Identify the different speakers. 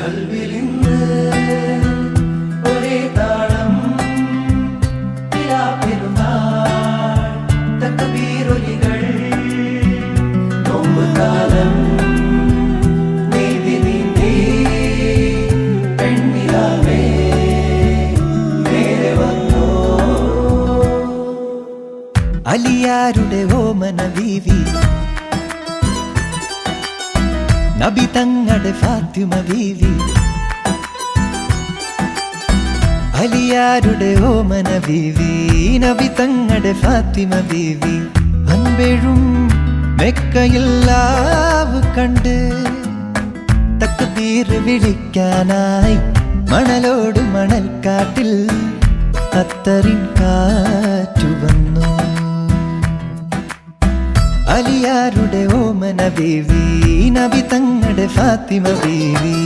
Speaker 1: കൽവിലിന്ന് ഒരേ താളം പെരുന്നാൾ തക്ബീറൊലികൾ നോമ്പ് കാലം നീതി നീന്തി പെണ്ണിലാവേ നേരെ വന്നോ അലിയാരുടെ ഓമന ബീവി നബി തങ്ങളുടെ ഫാത്തിമ ബീവി അലിയാരുടെ ഓമന ബീവി നബി തങ്ങളുടെ ഫാത്തിമ ബീവി അൻപെഴും മെക്കയില്ലാവ് കണ്ട് തക്ബീർ വിളിക്കാനായി മണലോട് മണൽക്കാട്ടിൽ അത്തറിൻ കാറ്റു വന്നു അലിയാരുടെ ഓമന ബീവി നബി തങ്ങളുടെ ഫാത്തിമ ബീവി